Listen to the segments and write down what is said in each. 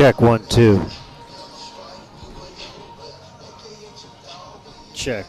Check 1 2. Check.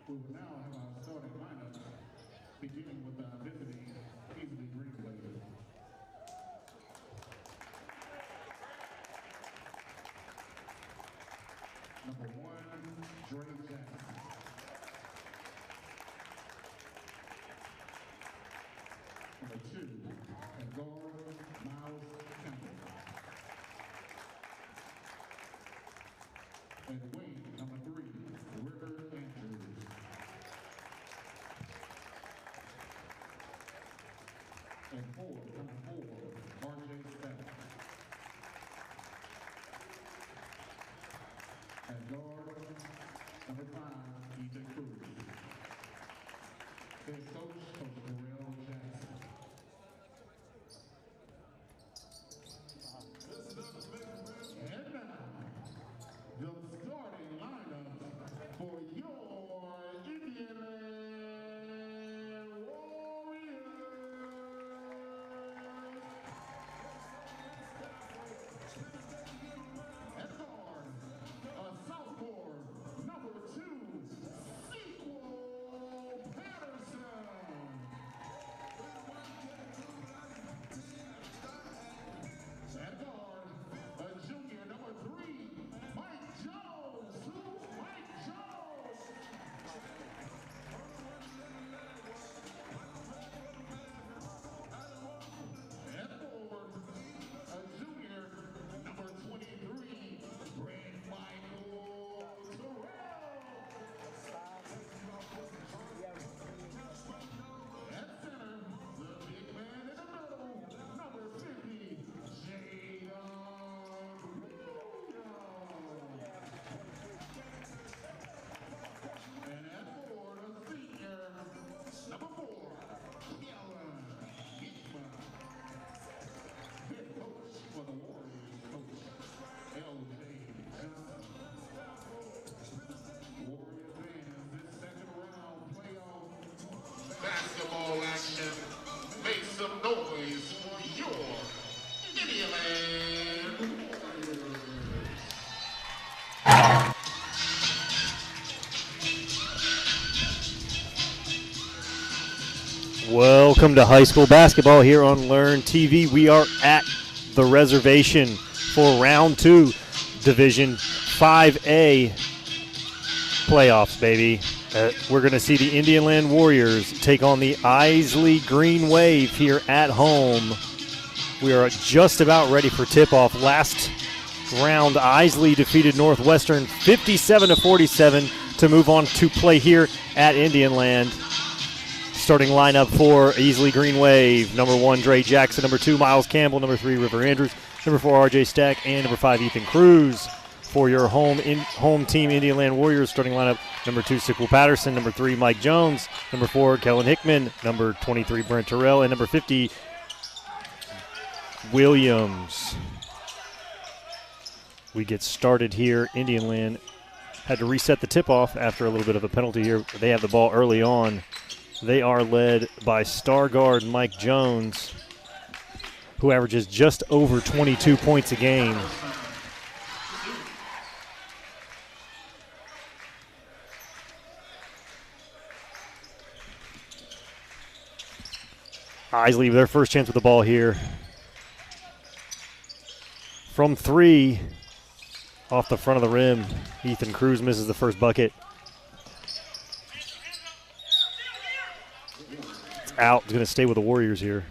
We will now have our starting lineup, beginning with our visiting Easley Green Players. Number 1, Dre Jackson. Number 2, Agora Miles Campbell. And wing number 3, River Andrews. And number 4, RJ Stout. And guard number 5, EJ Cruz. Head coach, Coach Darrell Jackson. And now, the starting lineup for your Indiana Warriors. Welcome to high school basketball here on Learn TV. We are at the reservation for round 2, Division 5A playoffs, baby. We're going to see the Indianland Warriors take on the Easley Green Wave here at home. We are just about ready for tip-off. Last round, Easley defeated Northwestern 57-47 to move on to play here at Indianland. Starting lineup for Easley Green Wave: number 1, Dre Jackson; number 2, Miles Campbell; number 3, River Andrews; number 4, RJ Stack; and number 5, Ethan Cruz. For your home team, Indianland Warriors, starting lineup: number 2, Sickle Patterson; number 3, Mike Jones; number 4, Kellen Hickman; number 23, Brent Terrell; and number 50, Williams. We get started here. Indianland had to reset the tip-off after a little bit of a penalty here. They have the ball early on. They are led by star guard Mike Jones, who averages just over 22 points a game. Easley, their first chance with the ball here. From 3, off the front of the rim, Ethan Cruz misses the first bucket. Out. He's going to stay with the Warriors here.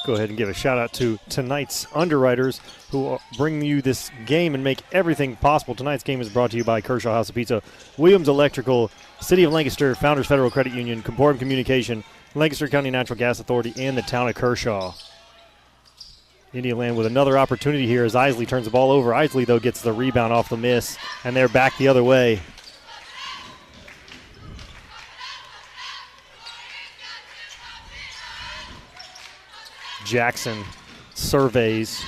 Go ahead and give a shout out to tonight's underwriters who bring you this game and make everything possible. Tonight's game is brought to you by Kershaw House of Pizza, Williams Electrical, City of Lancaster, Founders Federal Credit Union, Comportum Communication, Lancaster County Natural Gas Authority, and the town of Kershaw. Indianland with another opportunity here as Easley turns the ball over. Easley, though, gets the rebound off the miss, and they're back the other way. Jackson surveys.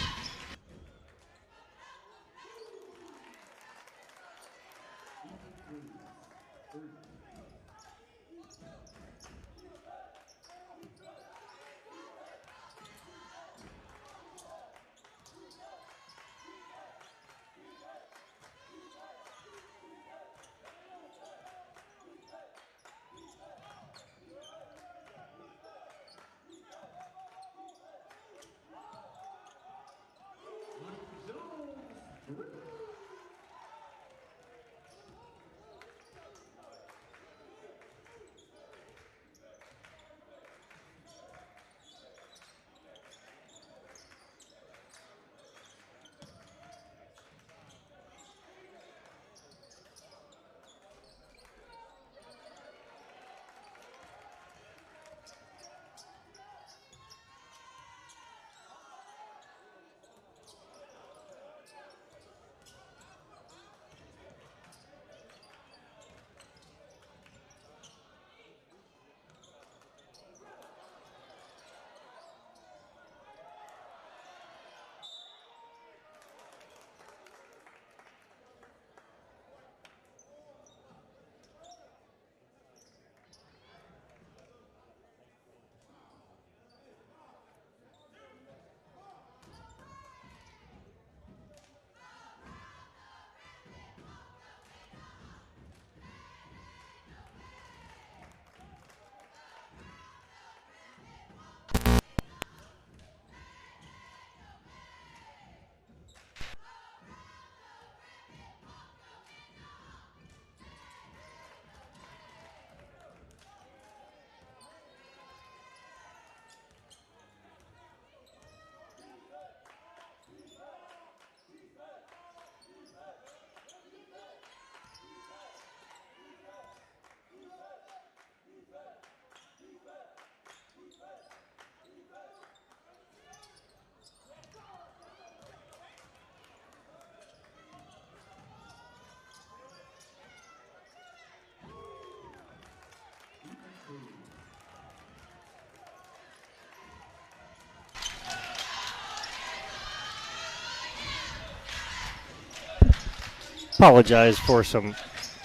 Apologize for some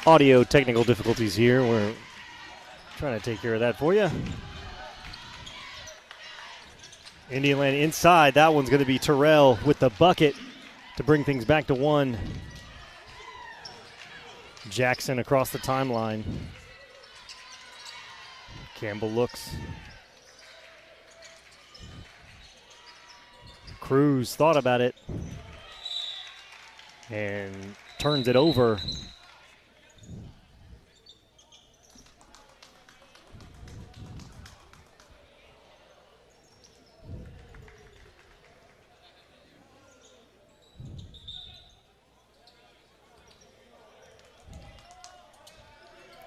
audio technical difficulties here. We're trying to take care of that for you. Indianland inside. That one's going to be Terrell with the bucket to bring things back to 1. Jackson across the timeline. Campbell looks. Cruz thought about it and turns it over.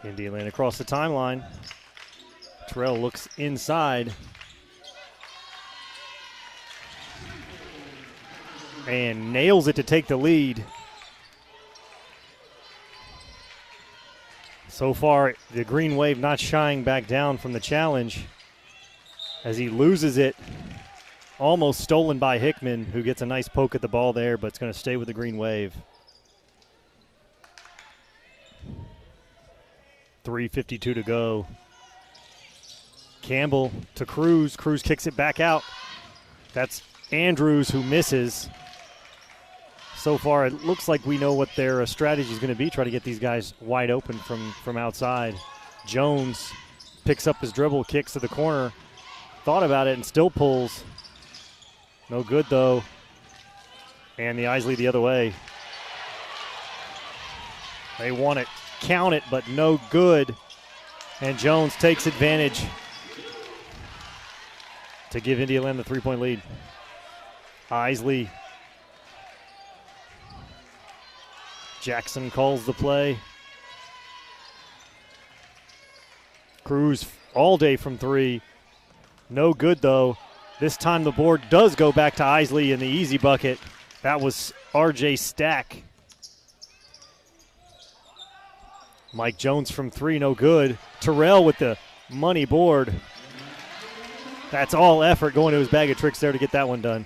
Indiana across the timeline. Terrell looks inside. And nails it to take the lead. So far, the Green Wave not shying back down from the challenge as he loses it. Almost stolen by Hickman, who gets a nice poke at the ball there, but it's going to stay with the Green Wave. 3:52 to go. Campbell to Cruz. Cruz kicks it back out. That's Andrews who misses. So far, it looks like we know what their strategy is going to be, try to get these guys wide open from outside. Jones picks up his dribble, kicks to the corner. Thought about it and still pulls. No good, though. And the Easley the other way. They want it. Count it, but no good. And Jones takes advantage to give Indiana the 3-point lead. Easley. Jackson calls the play. Cruz all day from three. No good, though. This time the board does go back to Easley in the easy bucket. That was R.J. Stack. Mike Jones from three, no good. Terrell with the money board. That's all effort going to his bag of tricks there to get that one done.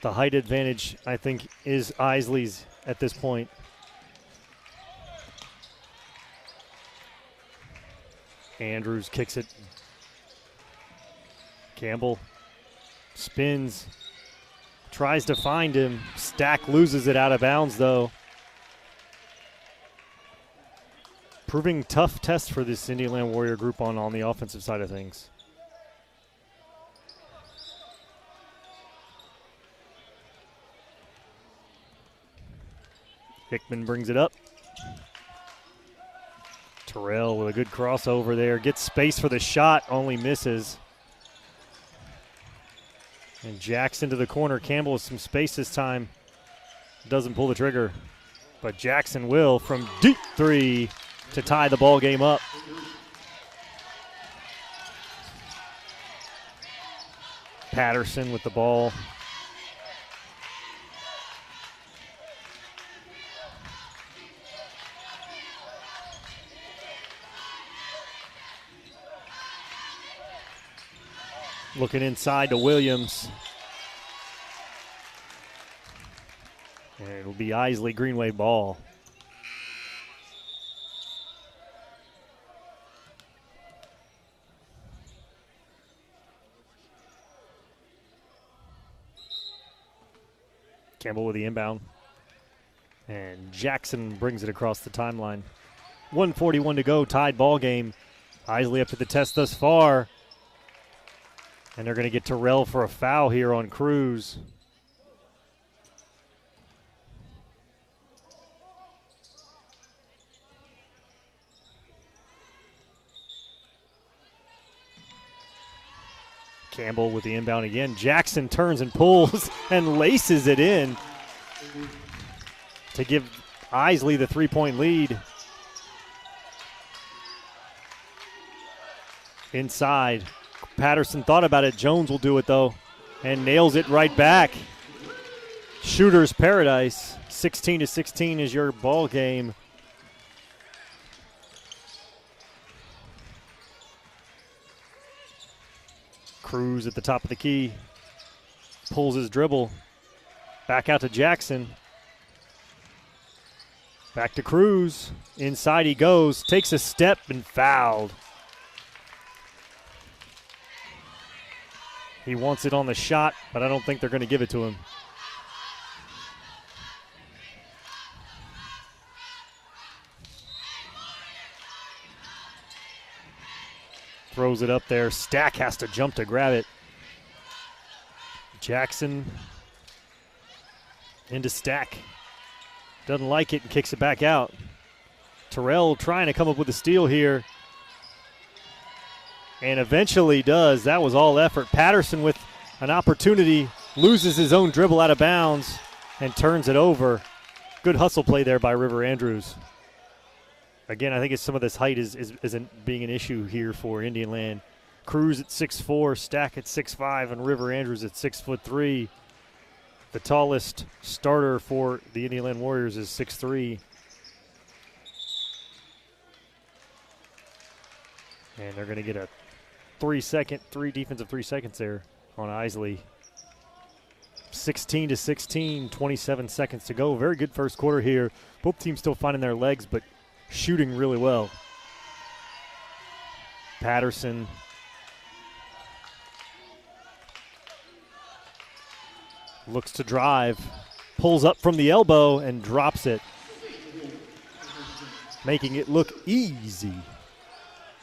The height advantage, I think, is Isley's at this point. Andrews kicks it. Campbell spins. Tries to find him. Stack loses it out of bounds, though. Proving tough test for this Indiana Warrior group on the offensive side of things. Hickman brings it up. Terrell with a good crossover there. Gets space for the shot, only misses. And Jackson to the corner. Campbell with some space this time. Doesn't pull the trigger. But Jackson will from deep three to tie the ball game up. Patterson with the ball. Looking inside to Williams. And it'll be Isley Greenway ball. Campbell with the inbound. And Jackson brings it across the timeline. 1:41 to go, tied ball game. Isley up to the test thus far. And they're going to get Terrell for a foul here on Cruz. Campbell with the inbound again. Jackson turns and pulls and laces it in to give Isley the 3-point lead. Inside. Patterson thought about it. Jones will do it, though, and nails it right back. Shooter's paradise. 16-16 is your ball game. Cruz at the top of the key. Pulls his dribble. Back out to Jackson. Back to Cruz. Inside he goes. Takes a step and fouled. He wants it on the shot, but I don't think they're going to give it to him. Throws it up there. Stack has to jump to grab it. Jackson into Stack. Doesn't like it and kicks it back out. Terrell trying to come up with a steal here. And eventually does. That was all effort. Patterson with an opportunity. Loses his own dribble out of bounds and turns it over. Good hustle play there by River Andrews. Again, I think it's some of this height isn't being an issue here for Indian Land. Cruz at 6'4", Stack at 6'5", and River Andrews at 6'3". The tallest starter for the Indian Land Warriors is 6'3". And they're going to get a 3 defensive 3 seconds there on Easley. 16-16, 27 seconds to go. Very good first quarter here. Both teams still finding their legs, but shooting really well. Patterson. Looks to drive. Pulls up from the elbow and drops it. Making it look easy.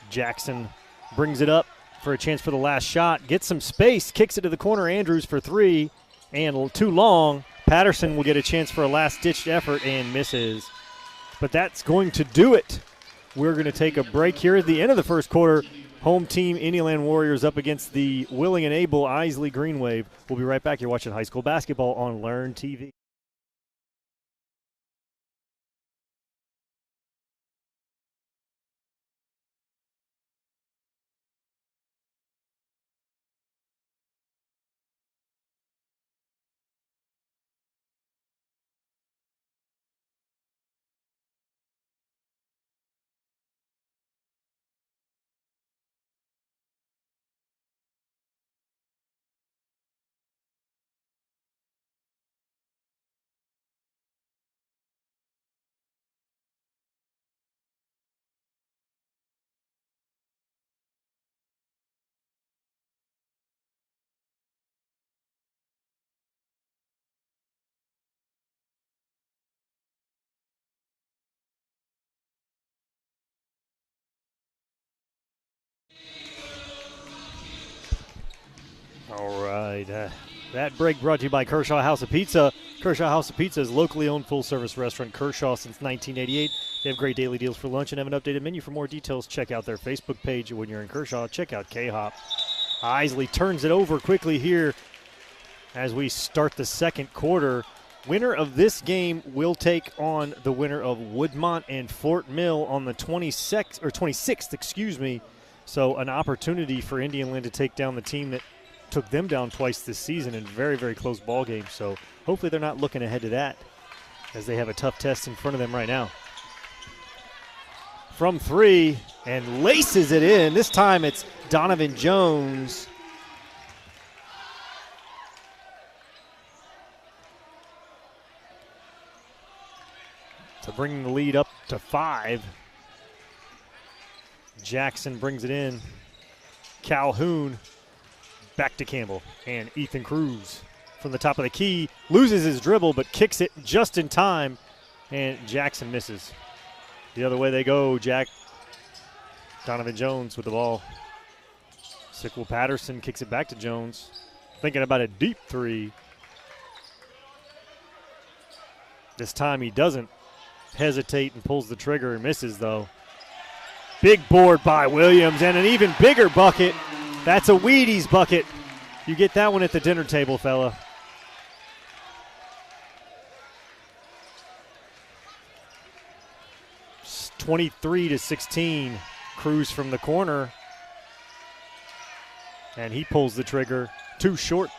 Jackson brings it up for a chance for the last shot. Gets some space. Kicks it to the corner. Andrews for 3. And too long. Patterson will get a chance for a last-ditched effort and misses. But that's going to do it. We're going to take a break here at the end of the first quarter. Home team Indian Land Warriors up against the willing and able Easley Green Wave. We'll be right back. You're watching high school basketball on Learn TV. All right. That break brought to you by Kershaw House of Pizza. Kershaw House of Pizza is a locally owned full-service restaurant, Kershaw, since 1988. They have great daily deals for lunch and have an updated menu. For more details, check out their Facebook page. When you're in Kershaw, check out K-Hop. Easley turns it over quickly here as we start the second quarter. Winner of this game will take on the winner of Woodmont and Fort Mill on the 26th, excuse me. So an opportunity for Indian Land to take down the team that took them down twice this season in very, very close ball games. So hopefully they're not looking ahead to that as they have a tough test in front of them right now. From 3 and laces it in. This time it's Donovan Jones. To bring the lead up to 5. Jackson brings it in. Calhoun back to Campbell and Ethan Cruz from the top of the key. Loses his dribble but kicks it just in time, and Jackson misses. The other way they go. Donovan Jones with the ball. Sickle Patterson kicks it back to Jones. Thinking about a deep 3. This time he doesn't hesitate and pulls the trigger and misses though. Big board by Williams and an even bigger bucket. That's a Wheaties bucket. You get that one at the dinner table, fella. It's 23-16. Cruz from the corner. And he pulls the trigger. Too short.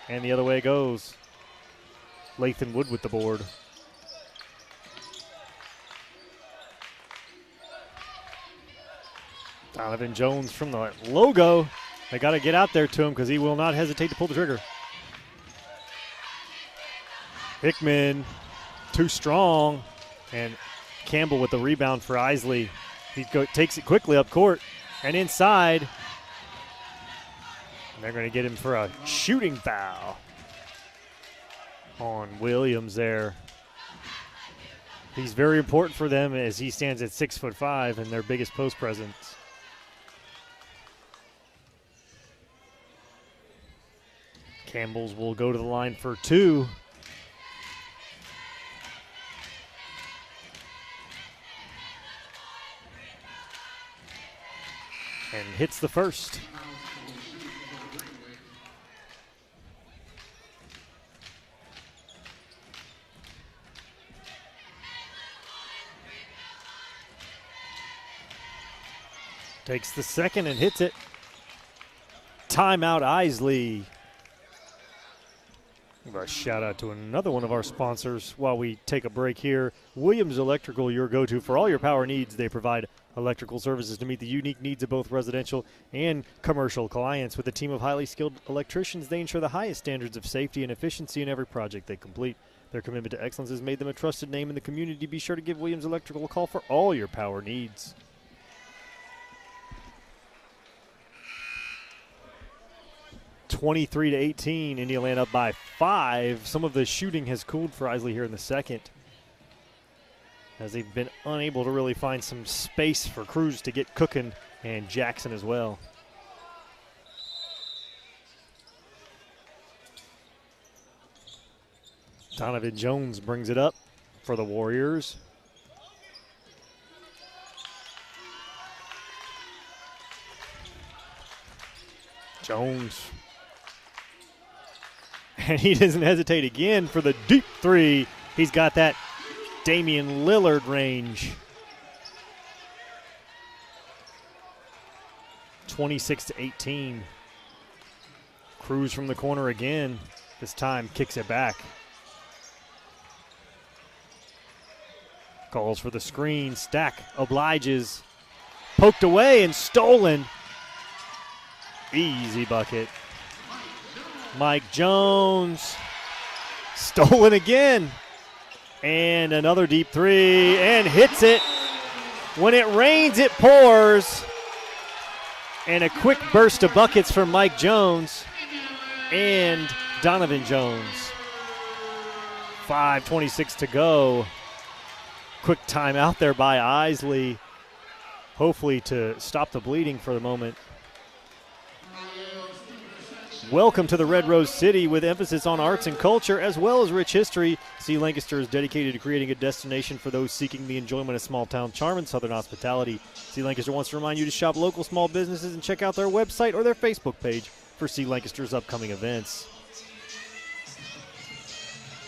And the other way it goes. Lathan Wood with the board. Donovan Jones from the logo. They got to get out there to him because he will not hesitate to pull the trigger. Hickman, too strong. And Campbell with the rebound for Easley. He takes it quickly up court and inside. And they're going to get him for a shooting foul on Williams there. He's very important for them as he stands at 6'5" and their biggest post presence. Campbell's will go to the line for 2. And hits the first. Takes the second and hits it. Timeout, Easley. Give a shout out to another one of our sponsors while we take a break here. Williams Electrical, your go-to for all your power needs. They provide electrical services to meet the unique needs of both residential and commercial clients. With a team of highly skilled electricians, they ensure the highest standards of safety and efficiency in every project they complete. Their commitment to excellence has made them a trusted name in the community. Be sure to give Williams Electrical a call for all your power needs. 23-18, Indiana up by 5. Some of the shooting has cooled for Easley here in the second, as they've been unable to really find some space for Cruz to get cooking, and Jackson as well. Donovan Jones brings it up for the Warriors. Jones. And he doesn't hesitate again for the deep 3. He's got that Damian Lillard range. 26-18. Cruz from the corner again. This time kicks it back. Calls for the screen. Stack obliges. Poked away and stolen. Easy bucket. Mike Jones. Stolen again. And another deep 3. And hits it. When it rains, it pours. And a quick burst of buckets from Mike Jones and Donovan Jones. 5:26 to go. Quick timeout there by Easley, hopefully to stop the bleeding for the moment. Welcome to the Red Rose City, with emphasis on arts and culture as well as rich history. C. Lancaster is dedicated to creating a destination for those seeking the enjoyment of small-town charm and southern hospitality. C. Lancaster wants to remind you to shop local small businesses and check out their website or their Facebook page for C. Lancaster's upcoming events.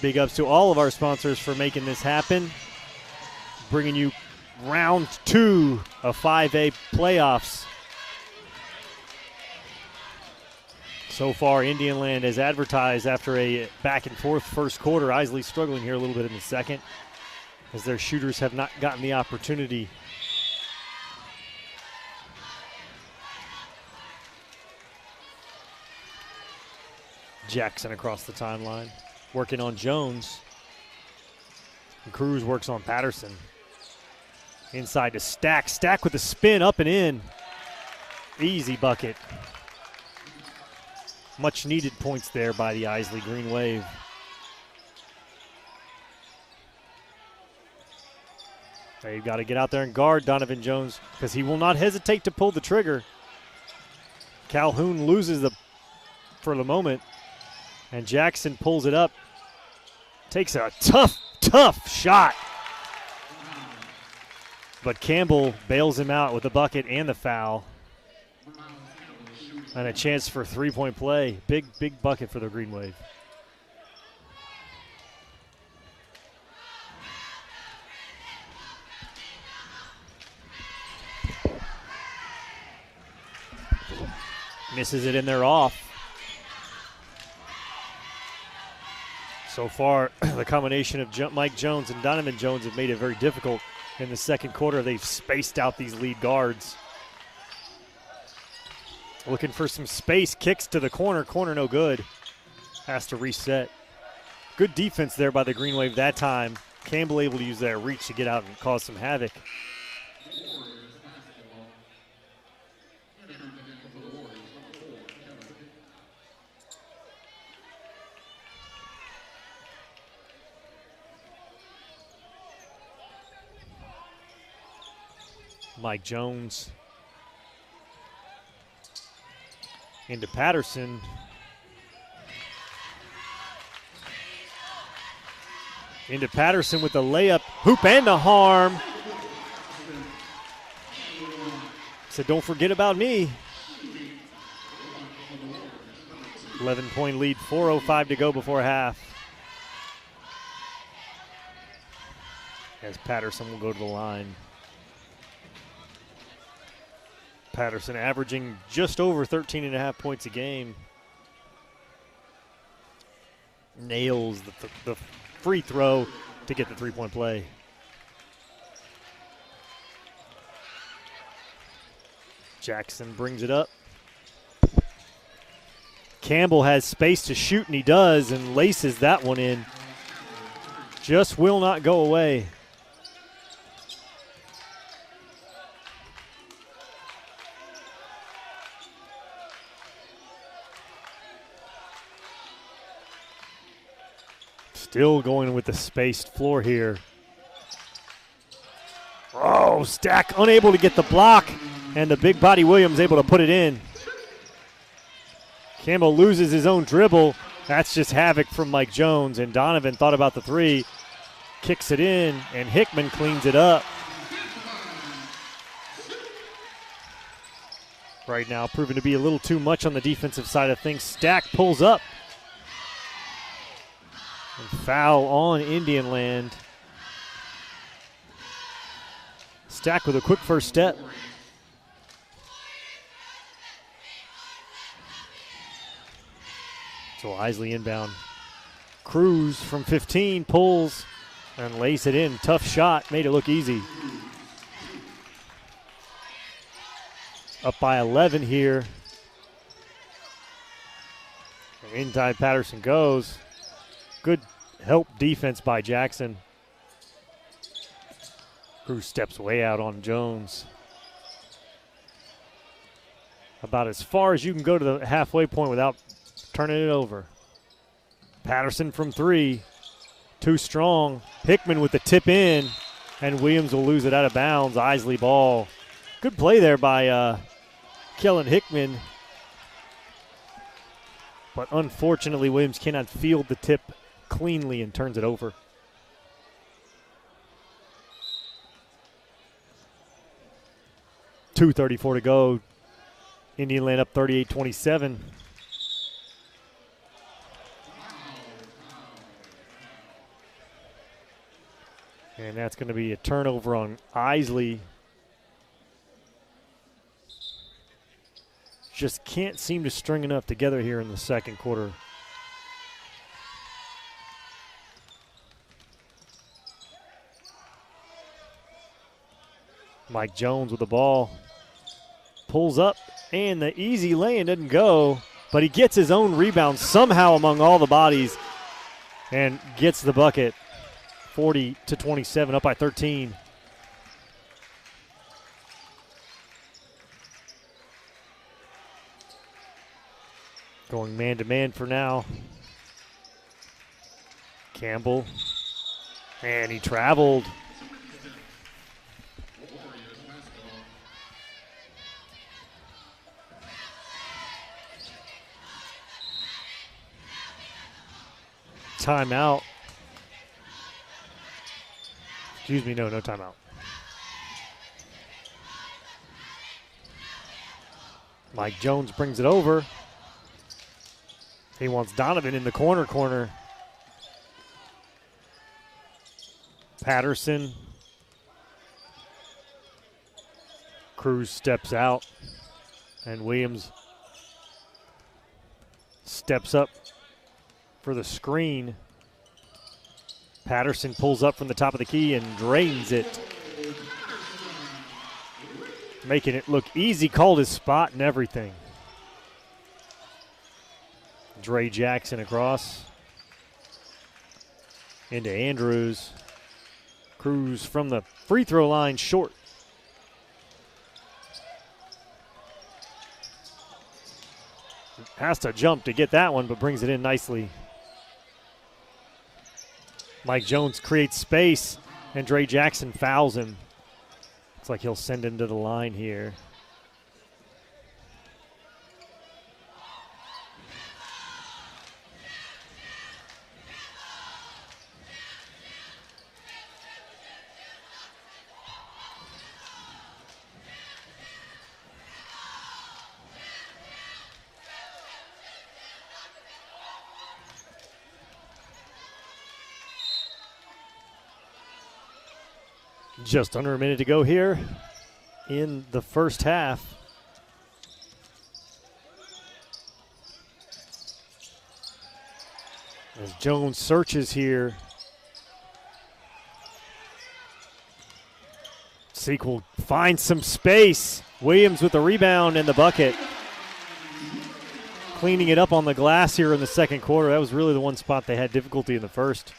Big ups to all of our sponsors for making this happen, bringing you round 2 of 5A playoffs. So far, Indian Land has advertised after a back-and-forth first quarter. Easley struggling here a little bit in the second, as their shooters have not gotten the opportunity. Jackson across the timeline, working on Jones. And Cruz works on Patterson. Inside to Stack. Stack with the spin, up and in. Easy bucket. Much needed points there by the Easley Green Wave. They've got to get out there and guard Donovan Jones, because he will not hesitate to pull the trigger. Calhoun loses for the moment, and Jackson pulls it up. Takes a tough shot. But Campbell bails him out with the bucket and the foul. And a chance for three-point play. Big bucket for the Green Wave. Misses it in there off. So far, the combination of Mike Jones and Donovan Jones have made it very difficult in the second quarter. They've spaced out these lead guards. Looking for some space, kicks to the corner. Corner no good. Has to reset. Good defense there by the Green Wave that time. Campbell able to use that reach to get out and cause some havoc. Mike Jones into Patterson. Into Patterson with the layup, hoop and the harm. Said, don't forget about me. 11-point lead, 4:05 to go before half. As Patterson will go to the line. Patterson averaging just over 13.5 points a game. Nails the free throw to get the three-point play. Jackson brings it up. Campbell has space to shoot, and he does, and laces that one in. Just will not go away. Still going with the spaced floor here. Oh, Stack unable to get the block, and the big body Williams able to put it in. Campbell loses his own dribble. That's just havoc from Mike Jones, and Donovan thought about the three, kicks it in, and Hickman cleans it up. Right now, proving to be a little too much on the defensive side of things. Stack pulls up. And foul on Indian Land. Stack with a quick first step. So Easley inbound. Cruz from 15 pulls and lays it in. Tough shot, made it look easy. Up by 11 here. And inside Patterson goes. Good help defense by Jackson. Cruz steps way out on Jones. About as far as you can go to the halfway point without turning it over. Patterson from three. Too strong. Hickman with the tip in, and Williams will lose it out of bounds. Easley ball. Good play there by Kellen Hickman. But unfortunately, Williams cannot field the tip cleanly and turns it over. .234 to go. Indian Land up 38-27. And that's going to be a turnover on Easley. Just can't seem to string enough together here in the second quarter. Mike Jones with the ball. Pulls up, and the easy lay-in doesn't go, but he gets his own rebound somehow among all the bodies and gets the bucket. 40-27, up by 13. Going man-to-man for now. Campbell, and he traveled. Timeout. Excuse me, no timeout. Mike Jones brings it over. He wants Donovan in the corner. Patterson. Cruz steps out, and Williams steps up for the screen. Patterson pulls up from the top of the key and drains it. Making it look easy, called his spot and everything. Dre Jackson across. Into Andrews. Cruz from the free throw line, short. Has to jump to get that one, but brings it in nicely. Mike Jones creates space, and Dre Jackson fouls him. Looks like he'll send him to the line here. Just under a minute to go here in the first half. As Jones searches here. Sequel finds some space. Williams with the rebound and the bucket. Cleaning it up on the glass here in the second quarter. That was really the one spot they had difficulty in the first.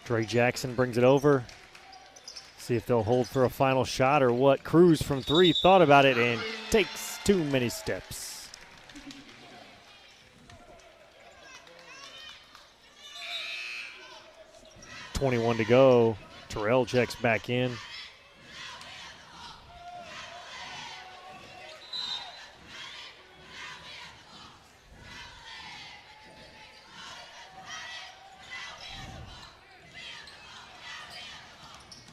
Dre Jackson brings it over. See if they'll hold for a final shot or what. Cruz from three thought about it and takes too many steps. .21 to go. Terrell checks back in.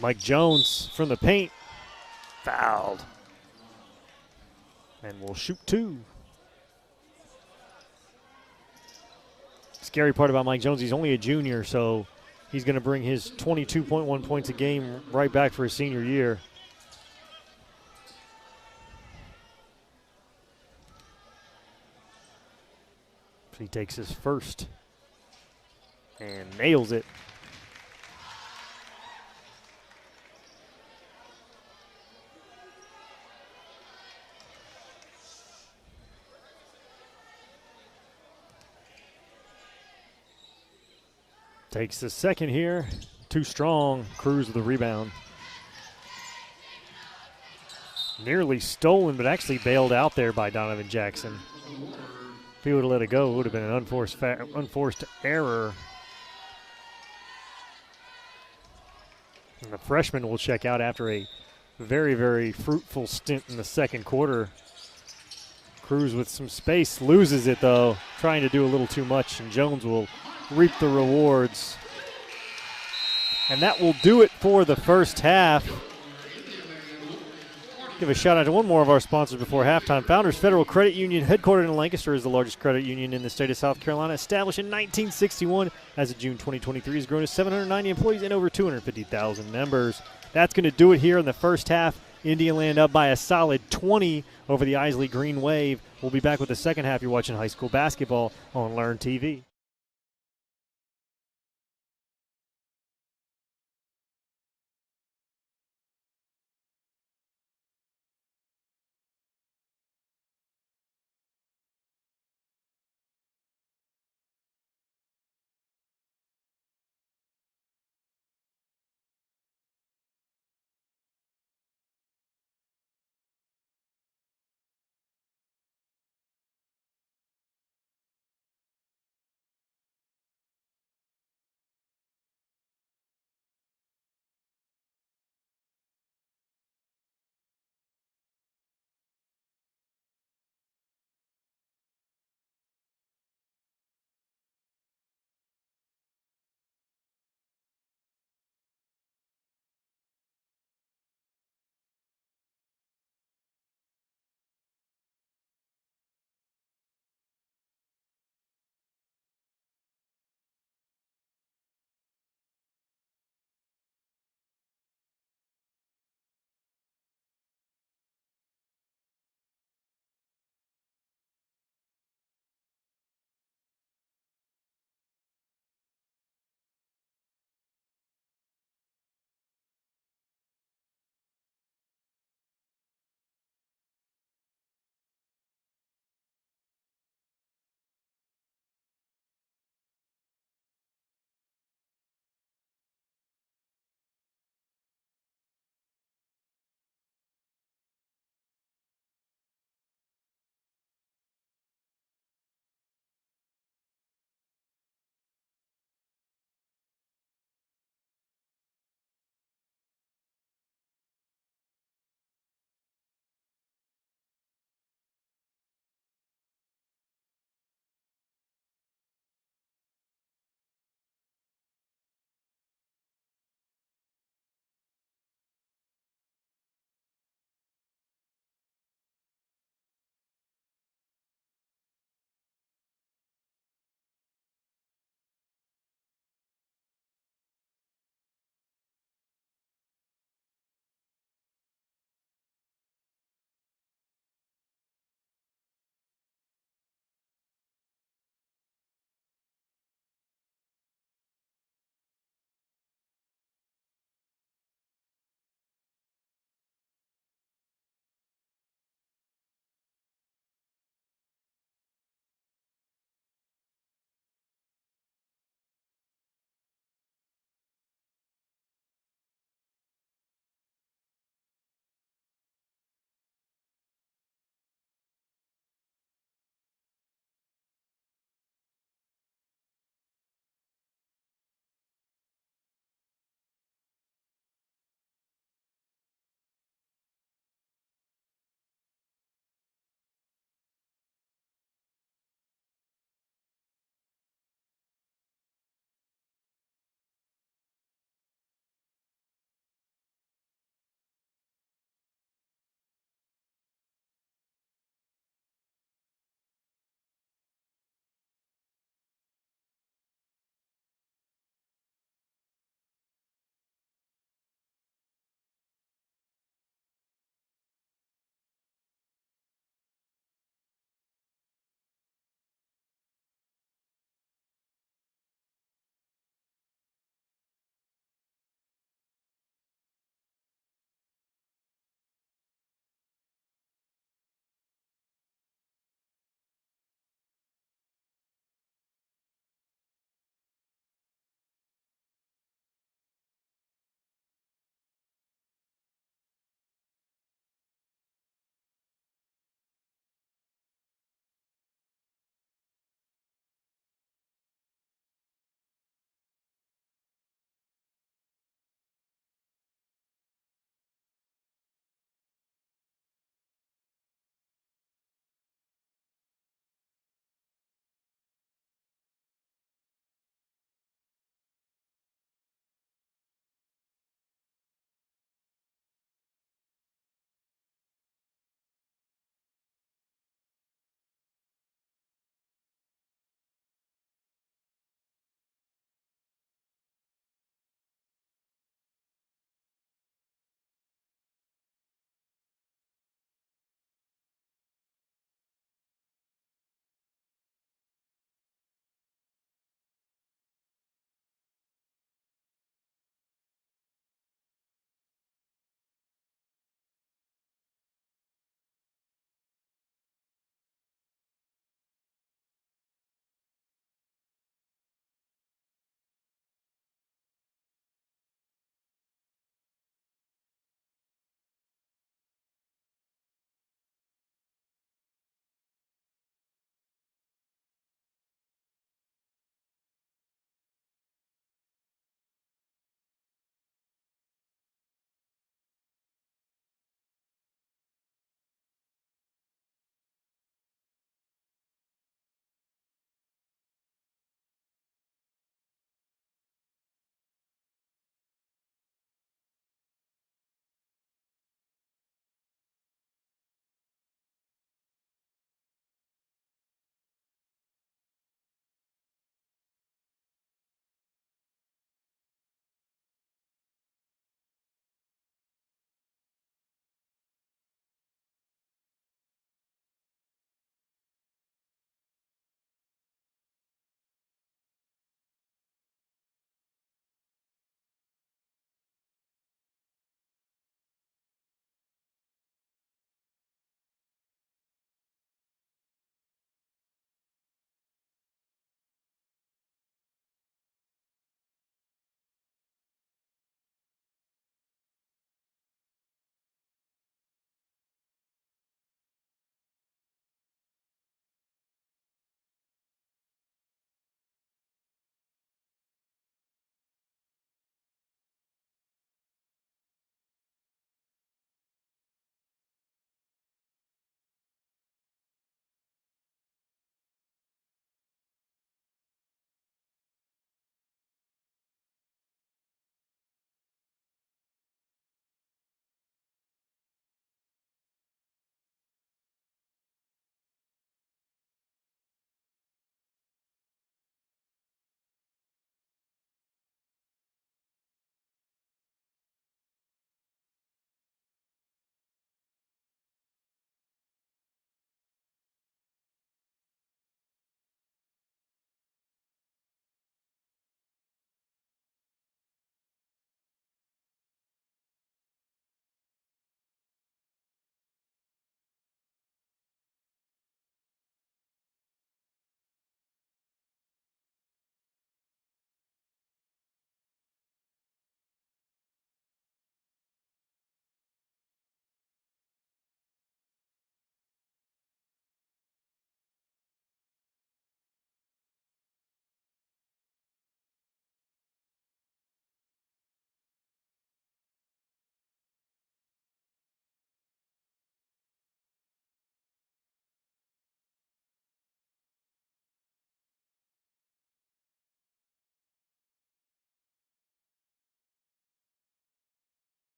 Mike Jones from the paint. Fouled. And will shoot two. Scary part about Mike Jones, he's only a junior, so he's going to bring his 22.1 points a game right back for his senior year. He takes his first and nails it. Takes the second here. Too strong. Cruz with the rebound. Nearly stolen, but actually bailed out there by Donovan Jackson. If he would have let it go, it would have been an unforced error. And the freshman will check out after a very, very fruitful stint in the second quarter. Cruz with some space, loses it though, trying to do a little too much, and Jones will reap the rewards. And that will do it for the first half. Give a shout out to one more of our sponsors before halftime. Founders Federal Credit Union, headquartered in Lancaster, is the largest credit union in the state of South Carolina. Established in 1961, as of June 2023, has grown to 790 employees and over 250,000 members. That's going to do it here in the first half. Indialand up by a solid 20 over the Easley Green Wave. We'll be back with the second half. You're watching high school basketball on Learn TV.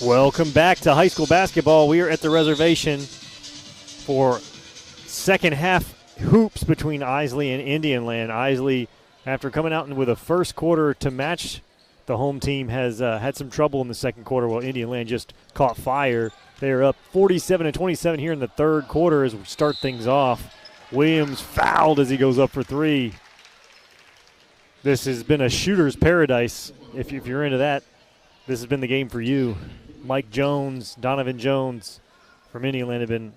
Welcome back to high school basketball. We are at the reservation for second half hoops between Easley and Indian Land. Easley, after coming out with a first quarter to match the home team, has had some trouble in the second quarter while Indian Land just caught fire. They are up 47-27 here in the third quarter as we start things off. Williams fouled as he goes up for three. This has been a shooter's paradise. If you're into that, this has been the game for you. Mike Jones, Donovan Jones from Indian Land have been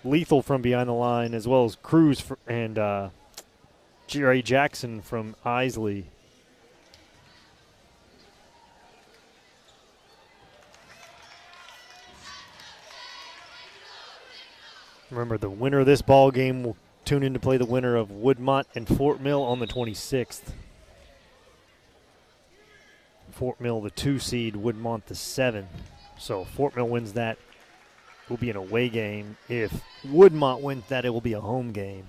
lethal from behind the line, as well as Cruz and Jerry Jackson from Easley. Remember, the winner of this ball game will tune in to play the winner of Woodmont and Fort Mill on the 26th. Fort Mill, the 2 seed, Woodmont, the 7. So Fort Mill wins that, it will be an away game. If Woodmont wins that, it will be a home game.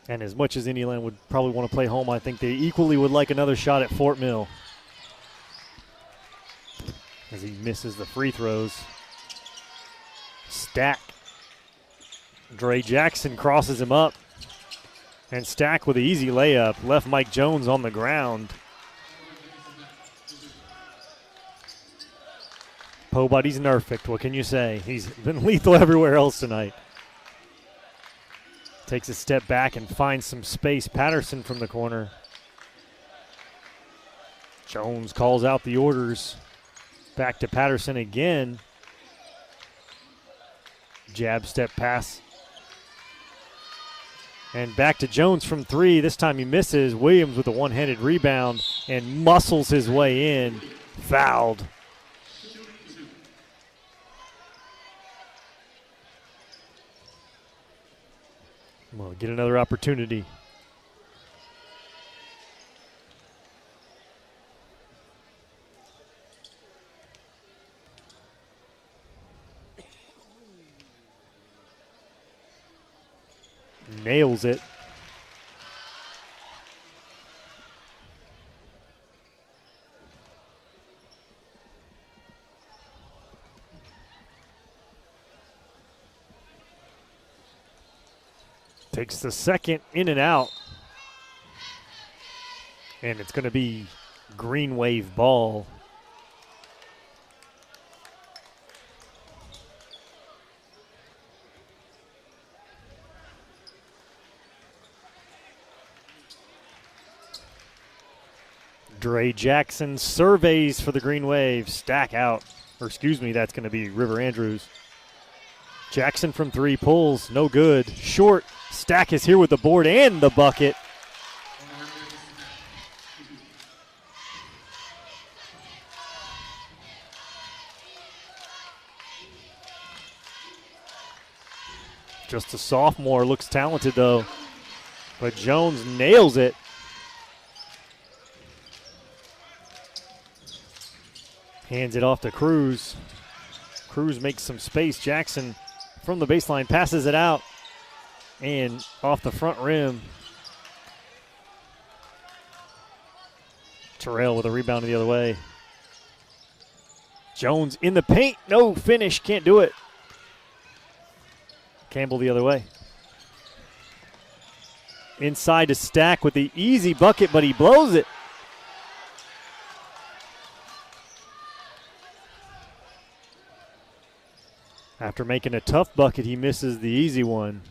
And as much as Indian Land would probably want to play home, I think they equally would like another shot at Fort Mill. As he misses the free throws. Stack. Dre Jackson crosses him up. And Stack with an easy layup. Left Mike Jones on the ground. Pobody's perfect. What can you say? He's been lethal everywhere else tonight. Takes a step back and finds some space. Patterson from the corner. Jones calls out the orders. Back to Patterson again. Jab step pass. And back to Jones from 3. This time he misses. Williams with a one-handed rebound and muscles his way in. Fouled. Well, get another opportunity. Nails it. Takes the second, in and out. And it's going to be green wave ball. Dre Jackson surveys for the green wave. Stack out. Or excuse me, that's going to be River Andrews. Jackson from 3 pulls. No good. Short. Stack is here with the board and the bucket. Just a sophomore. Looks talented, though. But Jones nails it. Hands it off to Cruz. Cruz makes some space. Jackson from the baseline passes it out. And off the front rim. Terrell with a rebound the other way. Jones in the paint. No finish. Can't do it. Campbell the other way. Inside to Stack with the easy bucket, but he blows it. After making a tough bucket, he misses the easy one.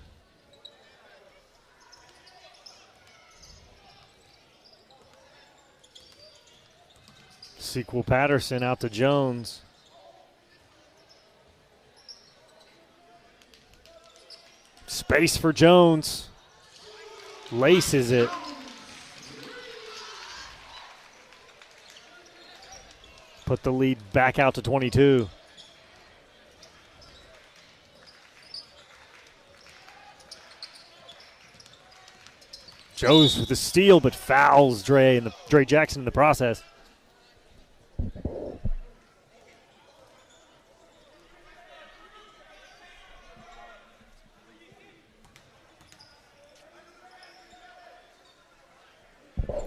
Sequel Patterson out to Jones. Space for Jones. Laces it. Put the lead back out to 22. Jones with the steal, but fouls Dre Jackson in the process.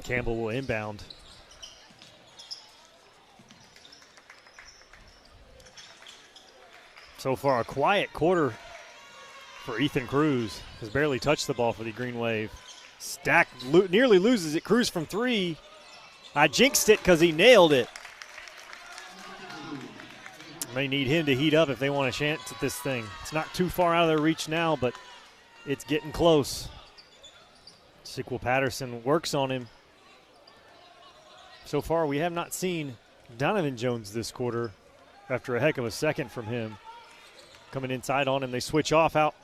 Campbell will inbound. So far, a quiet quarter for Ethan Cruz. Has barely touched the ball for the Green Wave. Stack nearly loses it. Cruz from three. I jinxed it because he nailed it. They need him to heat up if they want a chance at this thing. It's not too far out of their reach now, but it's getting close. Sequel Patterson works on him. So far, we have not seen Donovan Jones this quarter after a heck of a second from him. Coming inside on him, they switch off out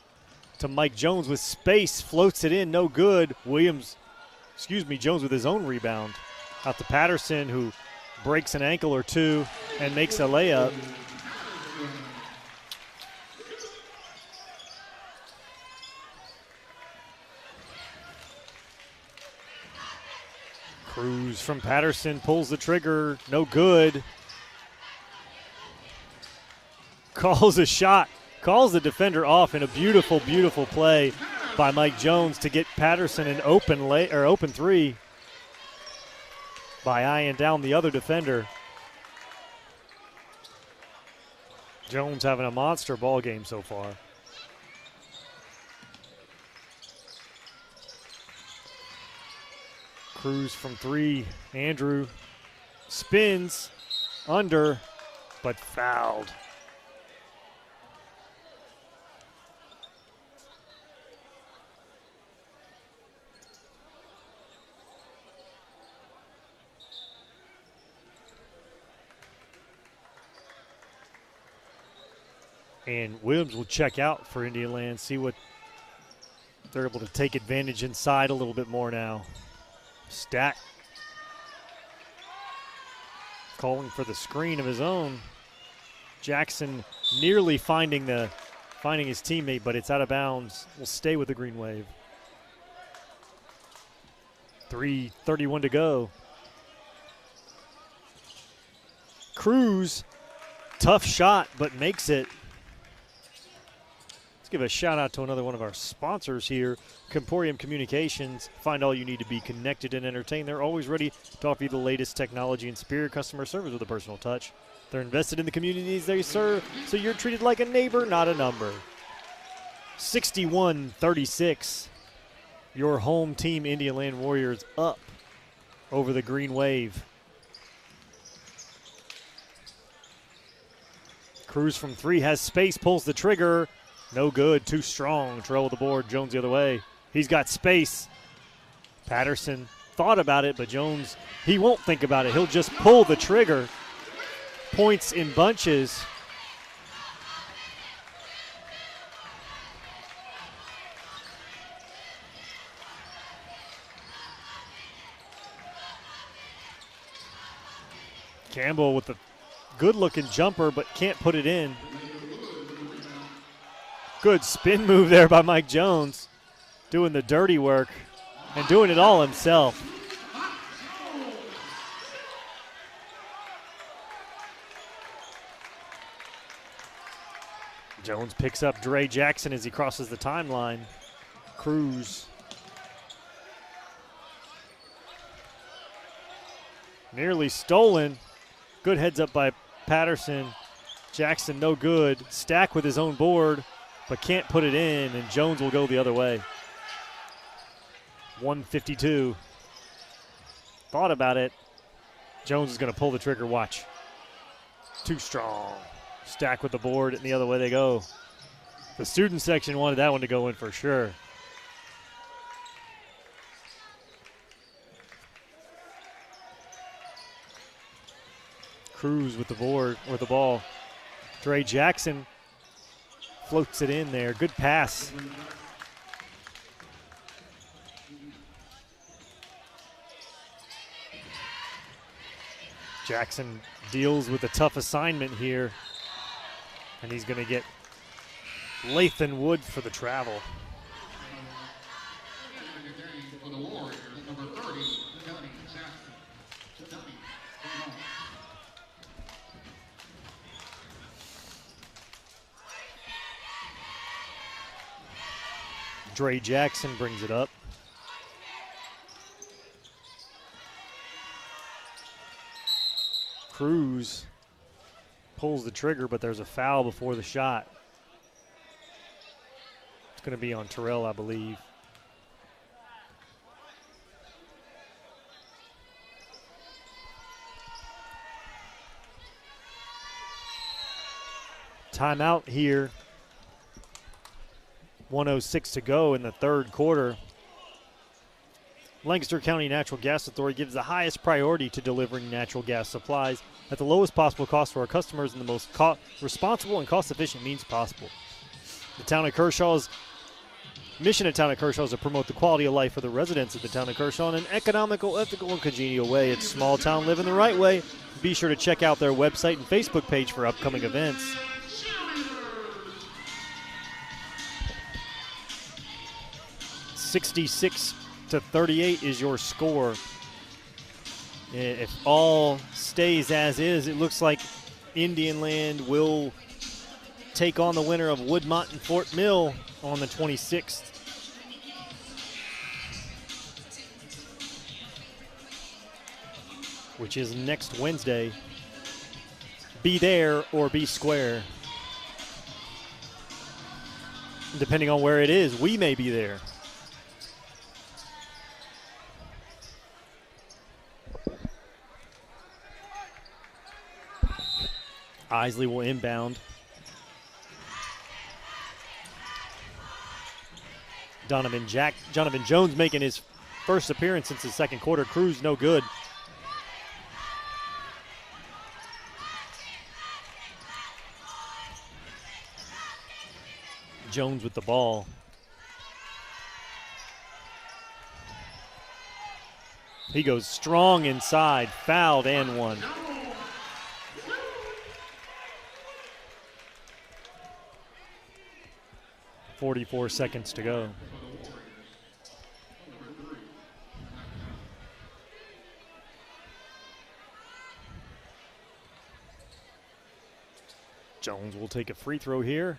to Mike Jones with space, floats it in, no good. Jones with his own rebound. Out to Patterson, who breaks an ankle or two and makes a layup. Cruz from Patterson pulls the trigger, no good. Calls a shot, calls the defender off in a beautiful, beautiful play by Mike Jones to get Patterson an open three by eyeing down the other defender. Jones having a monster ball game so far. Cruz from three. Andrew spins under, but fouled. And Williams will check out for Indiana, see what they're able to take advantage inside a little bit more now. Stack calling for the screen of his own. Jackson nearly finding his teammate, but it's out of bounds. Will stay with the Green Wave. 3:31 to go. Cruz, tough shot, but makes it. Let's give a shout out to another one of our sponsors here, Comporium Communications. Find all you need to be connected and entertained. They're always ready to offer you the latest technology and superior customer service with a personal touch. They're invested in the communities they serve, so you're treated like a neighbor, not a number. 61-36. Your home team, Indiana Warriors, up over the Green Wave. Cruz from three has space, pulls the trigger. No good, too strong. Terrell with the board, Jones the other way. He's got space. Patterson thought about it, but Jones, he won't think about it. He'll just pull the trigger. Points in bunches. Campbell with the good-looking jumper, but can't put it in. Good spin move there by Mike Jones, doing the dirty work and doing it all himself. Jones picks up Dre Jackson as he crosses the timeline. Cruz. Nearly stolen. Good heads up by Patterson. Jackson no good. Stack with his own board, but can't put it in, and Jones will go the other way. 152. Thought about it. Jones is going to pull the trigger. Watch. Too strong. Stack with the board, and the other way they go. The student section wanted that one to go in for sure. Cruz with the board, or the ball. Dre Jackson floats it in there. Good pass. Jackson deals with a tough assignment here. And he's going to get Lathan Wood for the travel. For the Warriors, number 30, Johnny Jackson. Dre Jackson brings it up. Cruz pulls the trigger, but there's a foul before the shot. It's going to be on Terrell, I believe. Timeout here. 1:06 to go in the third quarter. Lancaster County Natural Gas Authority gives the highest priority to delivering natural gas supplies at the lowest possible cost for our customers in the most responsible and cost-efficient means possible. The town of Kershaw's mission at Town of Kershaw is to promote the quality of life for the residents of the town of Kershaw in an economical, ethical, and congenial way. It's small town living the right way. Be sure to check out their website and Facebook page for upcoming events. 66-38 is your score. If all stays as is, it looks like Indian Land will take on the winner of Woodmont and Fort Mill on the 26th. Which is next Wednesday. Be there or be square. Depending on where it is, we may be there. Easley will inbound. Donovan Jones making his first appearance since the second quarter. Cruz no good. Jones with the ball. He goes strong inside, fouled and one. .44 seconds to go. Jones will take a free throw here.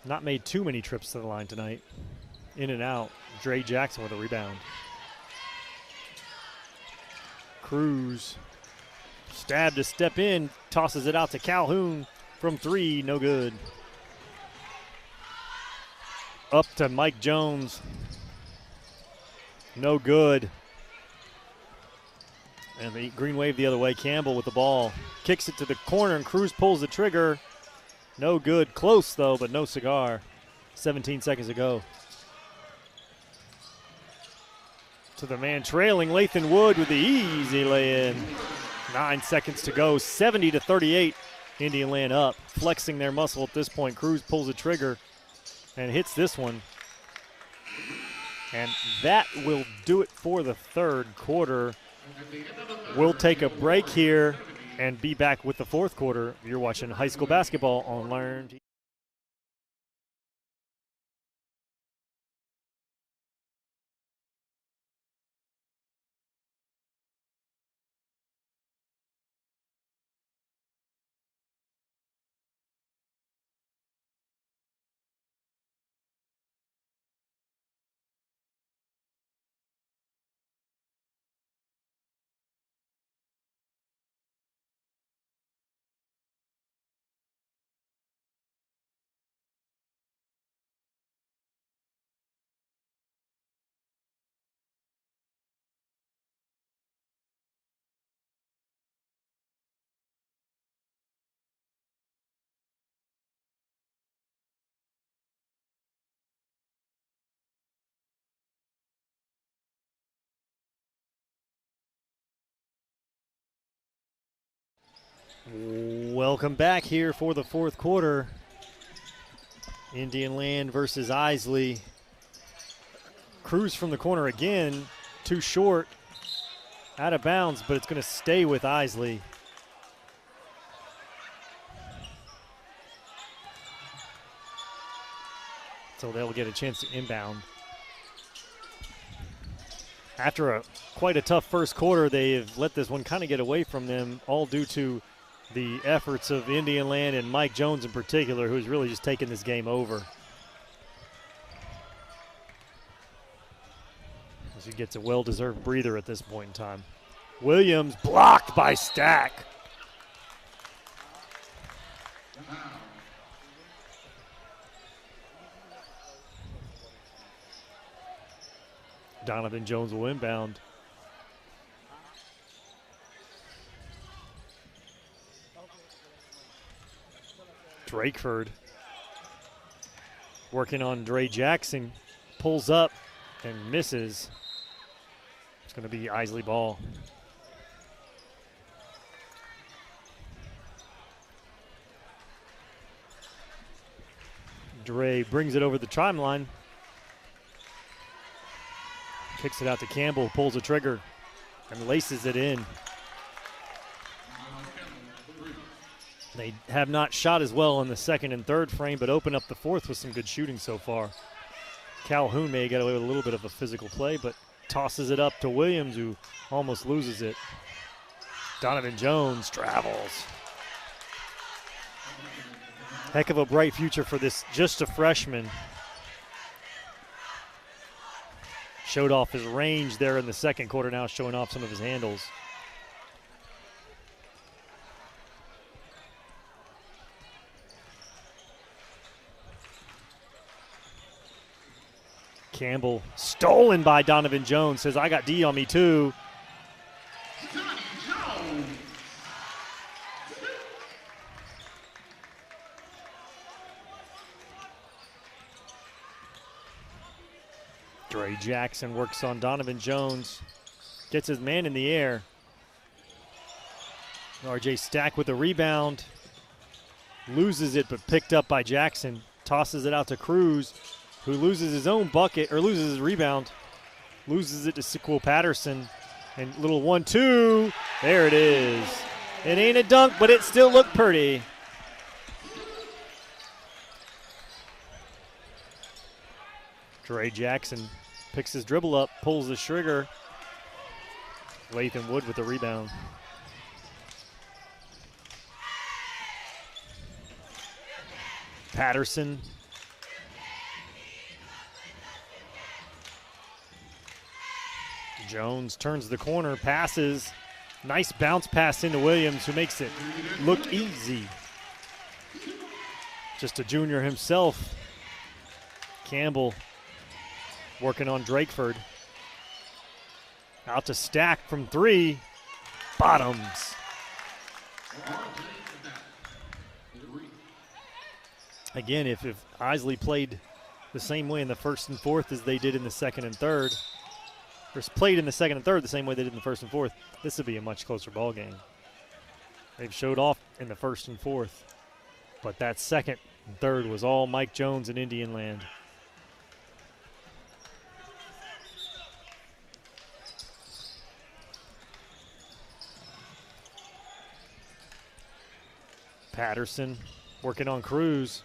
Not made too many trips to the line tonight. In and out. Dre Jackson with a rebound. Cruz stabbed to step in, tosses it out to Calhoun from three, no good. Up to Mike Jones. No good. And the green wave the other way. Campbell with the ball. Kicks it to the corner and Cruz pulls the trigger. No good. Close though, but no cigar. 17 seconds to go. To the man trailing, Lathan Wood with the easy lay-in. 9 seconds to go. 70-38. Indian Land up. Flexing their muscle at this point. Cruz pulls the trigger and hits this one. And that will do it for the third quarter. We'll take a break here and be back with the fourth quarter. You're watching high school basketball on Learn TV. Welcome back here for the fourth quarter. Indian Land versus Easley. Cruz from the corner again, too short, out of bounds, but it's going to stay with Easley. So they'll get a chance to inbound. After quite a tough first quarter, they've let this one kind of get away from them, all due to the efforts of Indian Land and Mike Jones in particular, who's really just taken this game over. As he gets a well-deserved breather at this point in time. Williams blocked by Stack. Donovan Jones will inbound. Drakeford working on Dre Jackson. Pulls up and misses. It's going to be Easley ball. Dre brings it over the timeline. Kicks it out to Campbell, pulls the trigger, and laces it in. They have not shot as well in the second and third frame, but open up the fourth with some good shooting so far. Calhoun may get away with a little bit of a physical play, but tosses it up to Williams, who almost loses it. Donovan Jones travels. Heck of a bright future for this, just a freshman. Showed off his range there in the second quarter, now showing off some of his handles. Campbell stolen by Donovan Jones, says I got D on me too. Dre Jackson works on Donovan Jones, gets his man in the air. RJ Stack with a rebound, loses it but picked up by Jackson, tosses it out to Cruz, who loses his own bucket, or loses his rebound, loses it to Sequel Patterson, and little 1-2, there it is. It ain't a dunk, but it still looked pretty. Dre Jackson picks his dribble up, pulls the trigger. Lathan Wood with the rebound. Patterson. Jones turns the corner, passes. Nice bounce pass into Williams, who makes it look easy. Just a junior himself. Campbell working on Drakeford. Out to Stack from three. Bottoms. Again, if Easley played the same way in the first and fourth as they did in the second and third, or played in the second and third the same way they did in the first and fourth, this would be a much closer ball game. They've showed off in the first and fourth, but that second and third was all Mike Jones and Indian land. Patterson working on Cruz.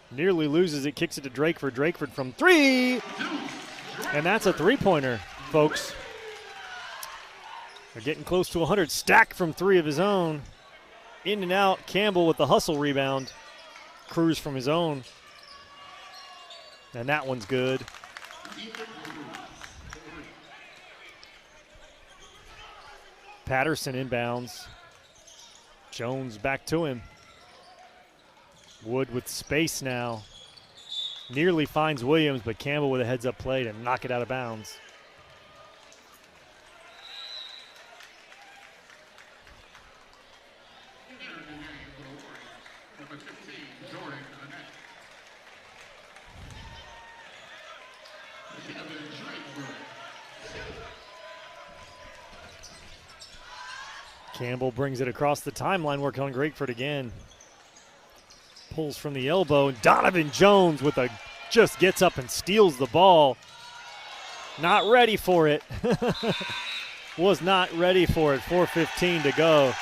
Nearly loses it, kicks it to Drakeford. Drakeford from three. And that's a three-pointer, folks. They're getting close to 100. Stack from three of his own. In and out. Campbell with the hustle rebound. Cruz from his own. And that one's good. Patterson inbounds. Jones back to him. Wood with space now. Nearly finds Williams, but Campbell with a heads-up play to knock it out of bounds. Campbell brings it across the timeline, working on Drakeford again. Pulls from the elbow. Donovan Jones with a just gets up and steals the ball. Not ready for it. Was not ready for it. 4:15 to go.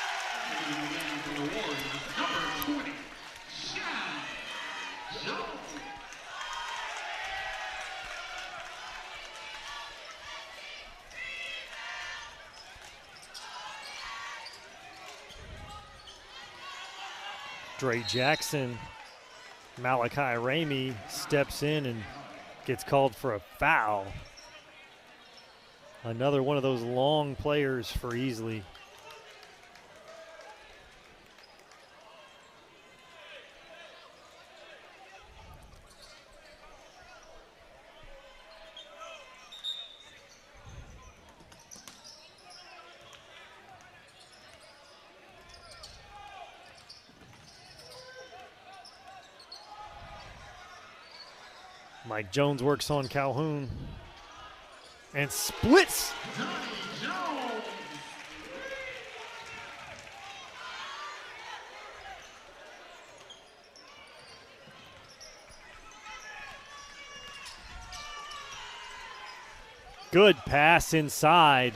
Dre Jackson, Malachi Ramey steps in and gets called for a foul. Another one of those long players for Easley. Mike Jones works on Calhoun and splits. Good pass inside.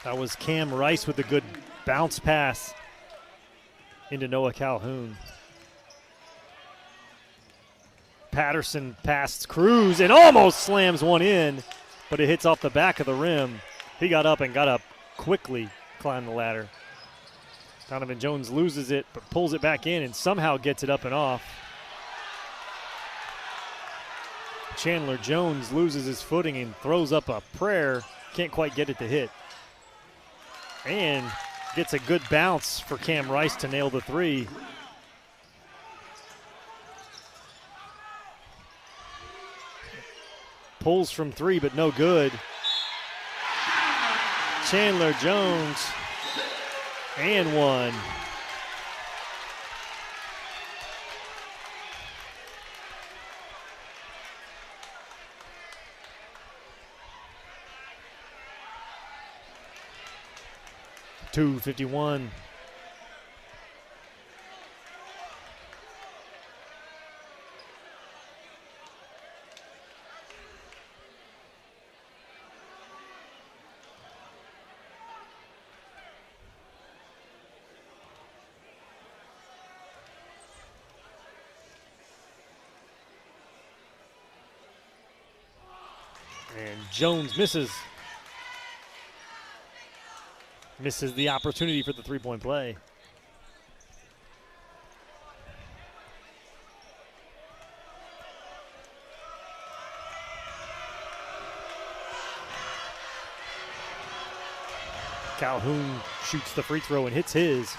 That was Cam Rice with a good bounce pass into Noah Calhoun. Patterson passed Cruz and almost slams one in, but it hits off the back of the rim. He got up quickly, climbed the ladder. Donovan Jones loses it, but pulls it back in and somehow gets it up and off. Chandler Jones loses his footing and throws up a prayer. Can't quite get it to hit. And gets a good bounce for Cam Rice to nail the three. Pulls from three, but no good. Chandler Jones and one. .251. And Jones misses. Misses the opportunity for the three-point play. Calhoun shoots the free throw and hits his.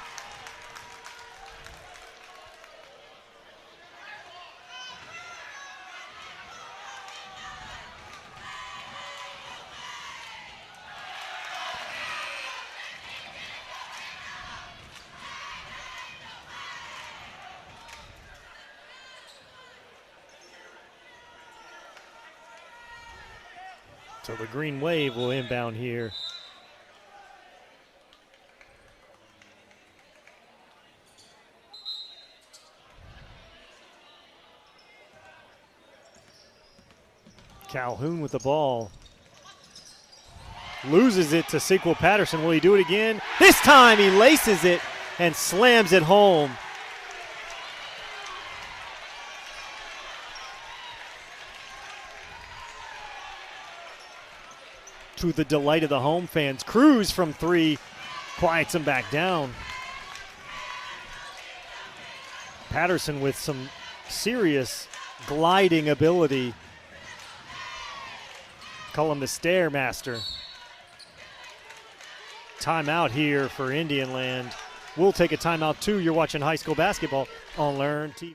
So the Green Wave will inbound here. Calhoun with the ball. Loses it to Sequel Patterson. Will he do it again? This time he laces it and slams it home. To the delight of the home fans. Cruz from three quiets him back down. Patterson with some serious gliding ability. Call him the Stairmaster. Timeout here for Indian Land. We'll take a timeout too. You're watching high school basketball on Learn TV.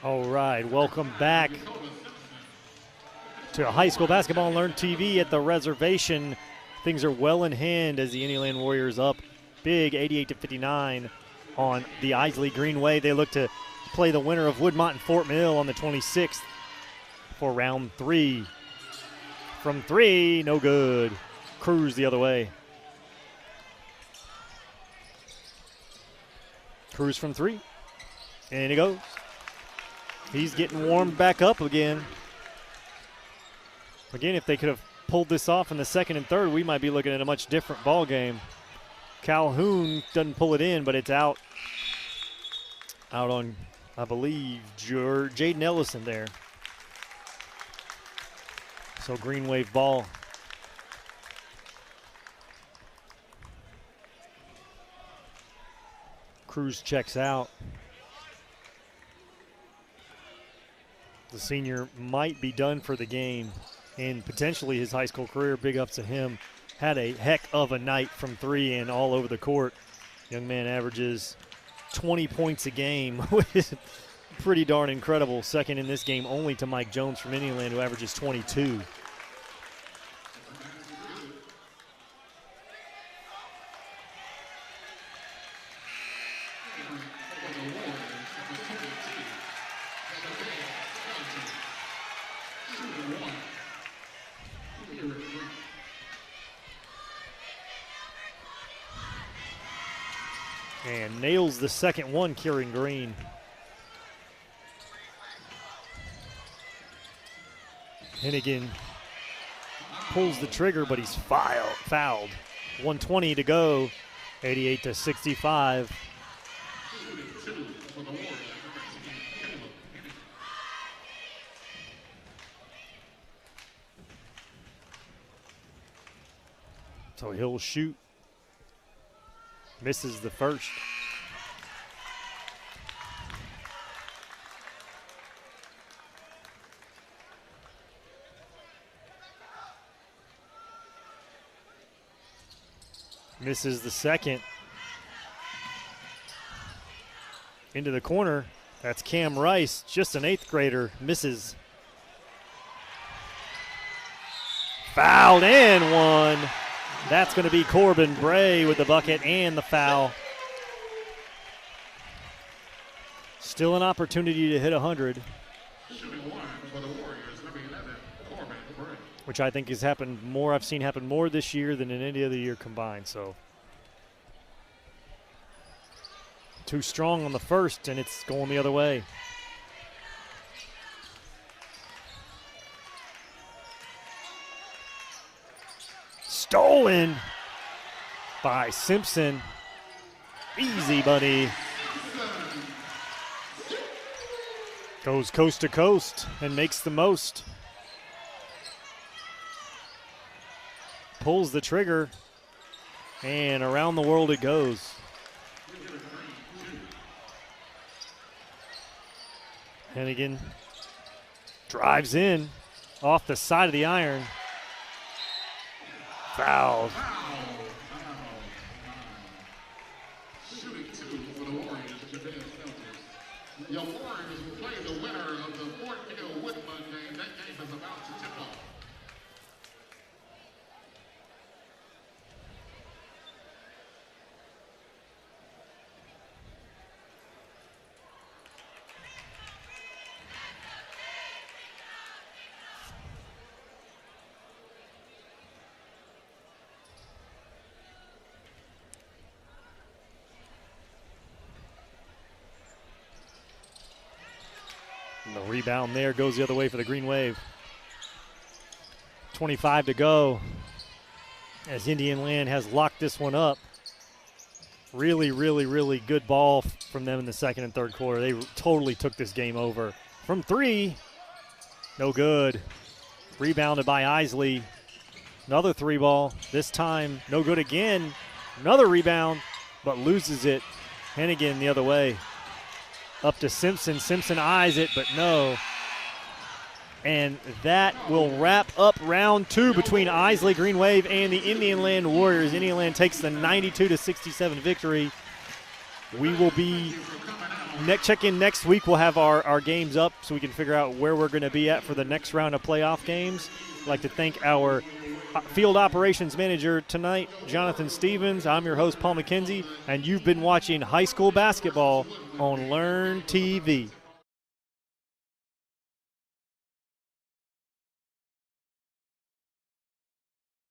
All right, welcome back to High School Basketball and Learn TV at the reservation. Things are well in hand as the Indiana Warriors up big 88-59 on the Easley Greenway. They look to play the winner of Woodmont and Fort Mill on the 26th for round 3. From 3, no good. Cruz the other way. Cruz from 3. And he goes. He's getting warmed back up again. Again, if they could have pulled this off in the second and third, we might be looking at a much different ball game. Calhoun doesn't pull it in, but it's out on, I believe, Jaden Ellison there. So green wave ball. Cruz checks out. The senior might be done for the game and potentially his high school career. Big ups to him. Had a heck of a night from 3 and all over the court. Young man averages 20 points a game, which is pretty darn incredible. Second in this game only to Mike Jones from Indiana, who averages 22. And nails the second one, Kieran Green. Hennigan pulls the trigger, but he's fouled. 1:20 to go, 88-65. So he'll shoot. Misses the first. Misses the second. Into the corner. That's Cam Rice, just an 8th grader. Misses. Fouled and one. That's going to be Corbin Bray with the bucket and the foul. Still an opportunity to hit 100. Which I think has happened more. I've seen happen more this year than in any other year combined. So too strong on the first, and it's going the other way. Stolen by Simpson. Easy, buddy. Goes coast to coast and makes the most. Pulls the trigger, and around the world it goes. Hennigan drives in off the side of the iron. Fouled. Shooting 2 for the Warriors. Your Warriors will play the winner of the Fort Mill Woodmont game. That game is about to tip off. And the rebound there goes the other way for the Green Wave. 25 to go as Indian Land has locked this one up. Really, really, really good ball from them in the second and third quarter. They totally took this game over. From 3, no good. Rebounded by Easley. Another 3 ball. This time, no good again. Another rebound, but loses it. Hennigan the other way. Up to Simpson. Simpson eyes it, but no. And that will wrap up round 2 between Easley Green Wave and the Indian Land Warriors. Indian Land takes the 92-67 victory. We will be check in next week. We'll have our games up so we can figure out where we're going to be at for the next round of playoff games. I'd like to thank our field operations manager tonight, Jonathan Stevens. I'm your host, Paul McKenzie, and you've been watching high school basketball on Learn TV.